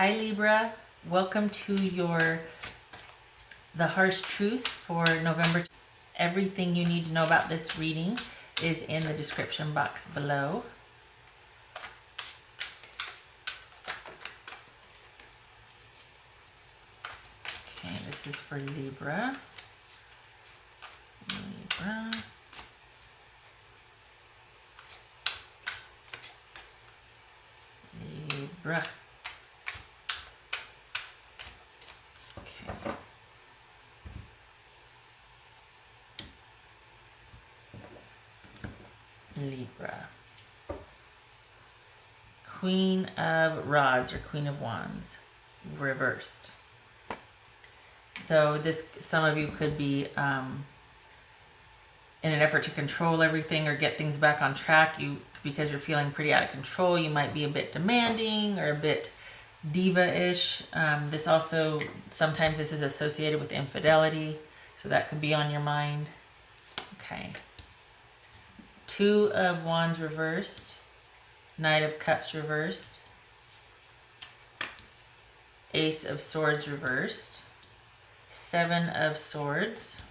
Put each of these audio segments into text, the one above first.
Hi Libra, welcome to the harsh truth for November. Everything you need to know about this reading is in the description box below. Okay, this is for Libra. Libra. Okay. Libra. Queen of Rods or Queen of Wands, reversed. So some of you could be in an effort to control everything or get things back on track. Because you're feeling pretty out of control, you might be a bit demanding or a bit diva-ish. Sometimes this is associated with infidelity, so that could be on your mind. Okay. Two of Wands reversed. Knight of Cups reversed. Ace of Swords reversed. Seven of Swords.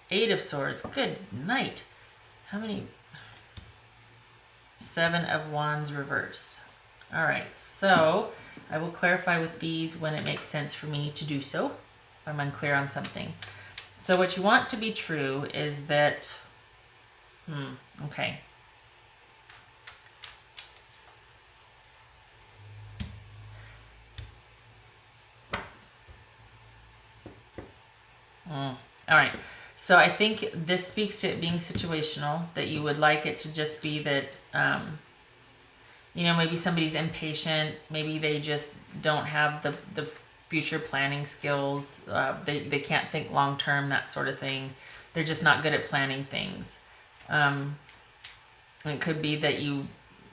Eight of Swords. Good night. How many? Seven of Wands reversed. All right, so I will clarify with these when it makes sense for me to do so, if I'm unclear on something. So what you want to be true is that, okay. All right. So I think this speaks to it being situational, that you would like it to just be that, maybe somebody's impatient. Maybe they just don't have the future planning skills. They can't think long term, that sort of thing. They're just not good at planning things. It could be that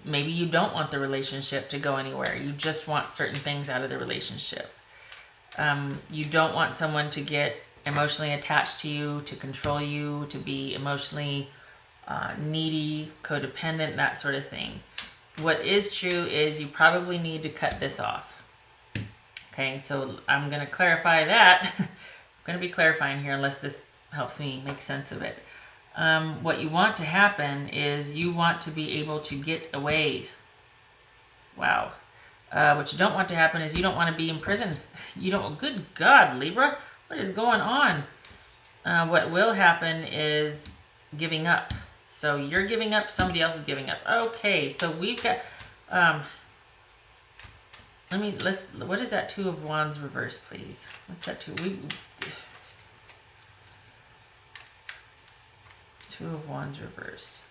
maybe you don't want the relationship to go anywhere. You just want certain things out of the relationship. You don't want someone to get emotionally attached to you, to control you, to be emotionally needy, codependent, that sort of thing. What is true is you probably need to cut this off. Okay, so I'm going to clarify that. I'm going to be clarifying here unless this helps me make sense of it. What you want to happen is you want to be able to get away. Wow. What you don't want to happen is you don't want to be imprisoned. You don't, good God, Libra. What is going on? What will happen is giving up. So you're giving up, somebody else is giving up. Okay, so we've got, what is that Two of Wands reversed, please? What's that two? Two of Wands reversed.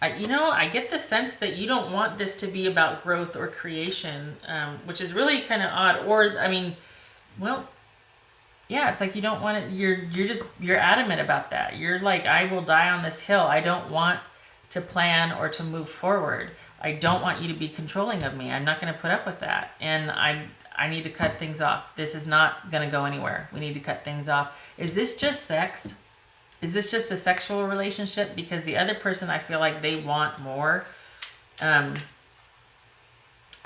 I get the sense that you don't want this to be about growth or creation, which is really kind of odd. It's like you don't want it. You're adamant about that. You're like, I will die on this hill. I don't want to plan or to move forward. I don't want you to be controlling of me. I'm not going to put up with that. And I need to cut things off. This is not going to go anywhere. We need to cut things off. Is this just sex? Is this just a sexual relationship? Because the other person, I feel like they want more. I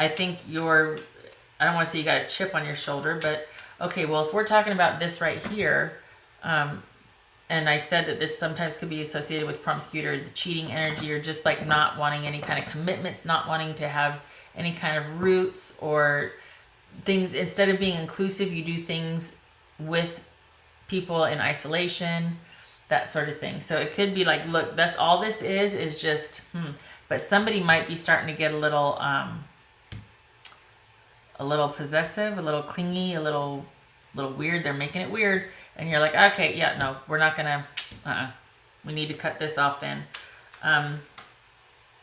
think I don't want to say you got a chip on your shoulder, but okay, well, if we're talking about this right here, and I said that this sometimes could be associated with promiscuity or the cheating energy, or just like not wanting any kind of commitments, not wanting to have any kind of roots or things. Instead of being inclusive, you do things with people in isolation, that sort of thing. So it could be like, look, that's all this is just, but somebody might be starting to get a little possessive, a little clingy, a little weird. They're making it weird. And you're like, okay, yeah, no, we're not gonna, we need to cut this off then.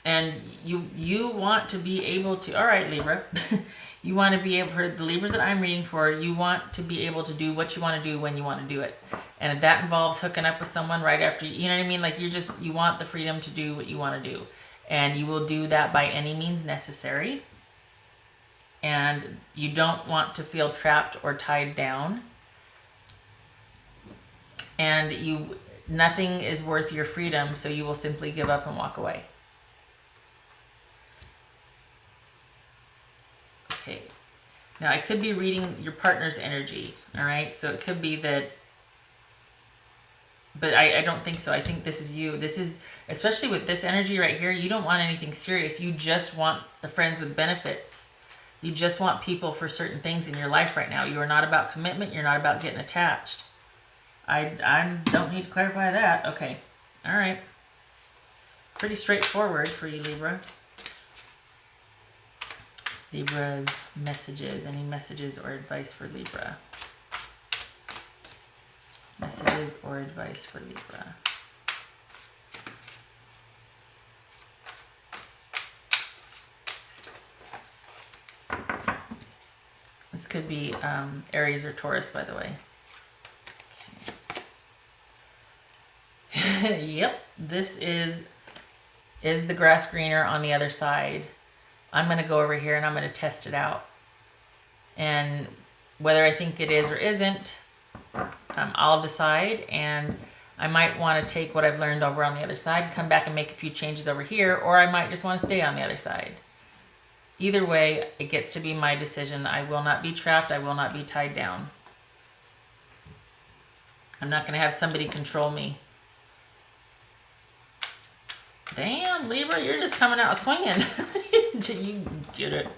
And you want to be able to, all right, Libra, you want to be able, for the Libras that I'm reading for, you want to be able to do what you want to do when you want to do it. And if that involves hooking up with someone right after, you know what I mean? Like you want the freedom to do what you want to do. And you will do that by any means necessary. And you don't want to feel trapped or tied down. And nothing is worth your freedom, so you will simply give up and walk away. Okay. Now, I could be reading your partner's energy, all right? So it could be that, but I don't think so. I think this is you. This is, especially with this energy right here, you don't want anything serious. You just want the friends with benefits. You just want people for certain things in your life right now. You are not about commitment. You're not about getting attached. I don't need to clarify that. Okay. All right. Pretty straightforward for you, Libra. Libra's messages. Any messages or advice for Libra? Messages or advice for Libra? This could be Aries or Taurus, by the way. Okay. Yep, this is the grass greener on the other side. I'm going to go over here and I'm going to test it out. And whether I think it is or isn't, I'll decide. And I might want to take what I've learned over on the other side, come back and make a few changes over here, or I might just want to stay on the other side. Either way, it gets to be my decision. I will not be trapped. I will not be tied down. I'm not going to have somebody control me. Damn, Libra, you're just coming out swinging. You get it.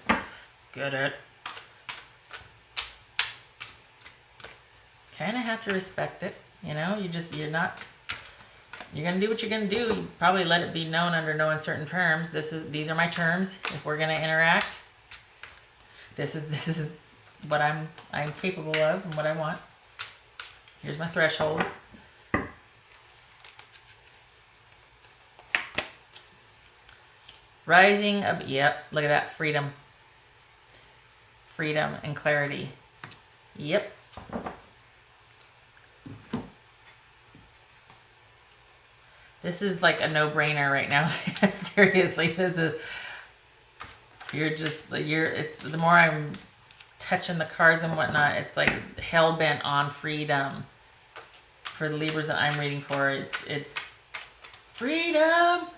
Get it. Kind of have to respect it. You know, you're going to do what you're going to do. You probably let it be known under no uncertain terms. These are my terms. If we're going to interact, this is what I'm capable of and what I want. Here's my threshold. Rising up, yep, look at that, freedom. Freedom and clarity. Yep. This is like a no-brainer right now. Seriously, it's the more I'm touching the cards and whatnot, it's like hell-bent on freedom. For the Libras that I'm reading for, it's freedom.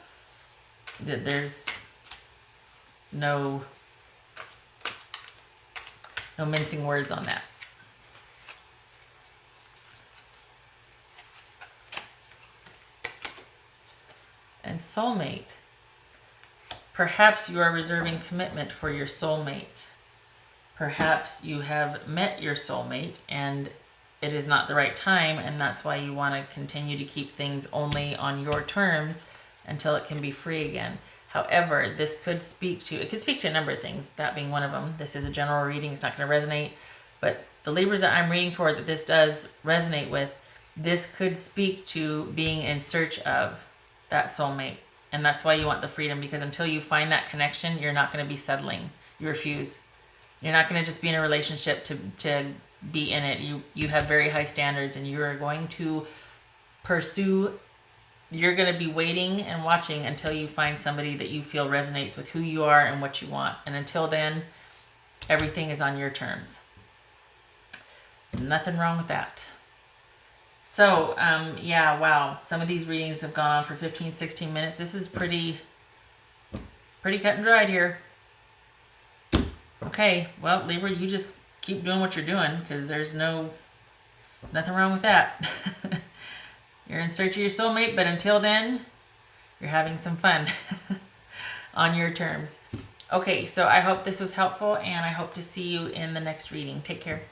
There's no mincing words on that. And soulmate. Perhaps you are reserving commitment for your soulmate. Perhaps you have met your soulmate and it is not the right time, and that's why you want to continue to keep things only on your terms until it can be free again. However, this could speak to a number of things, that being one of them. This is a general reading. It's not going to resonate. But the Libras that I'm reading for that this does resonate with, this could speak to being in search of that soulmate. And that's why you want the freedom, because until you find that connection, you're not going to be settling. You refuse. You're not going to just be in a relationship to be in it. You have very high standards, and you are going to pursue. You're going to be waiting and watching until you find somebody that you feel resonates with who you are and what you want. And until then, everything is on your terms. Nothing wrong with that. So, yeah, wow. Some of these readings have gone on for 15, 16 minutes. This is pretty cut and dried here. Okay, well, Libra, you just keep doing what you're doing, because there's nothing wrong with that. You're in search of your soulmate, but until then, you're having some fun on your terms. Okay, so I hope this was helpful, and I hope to see you in the next reading. Take care.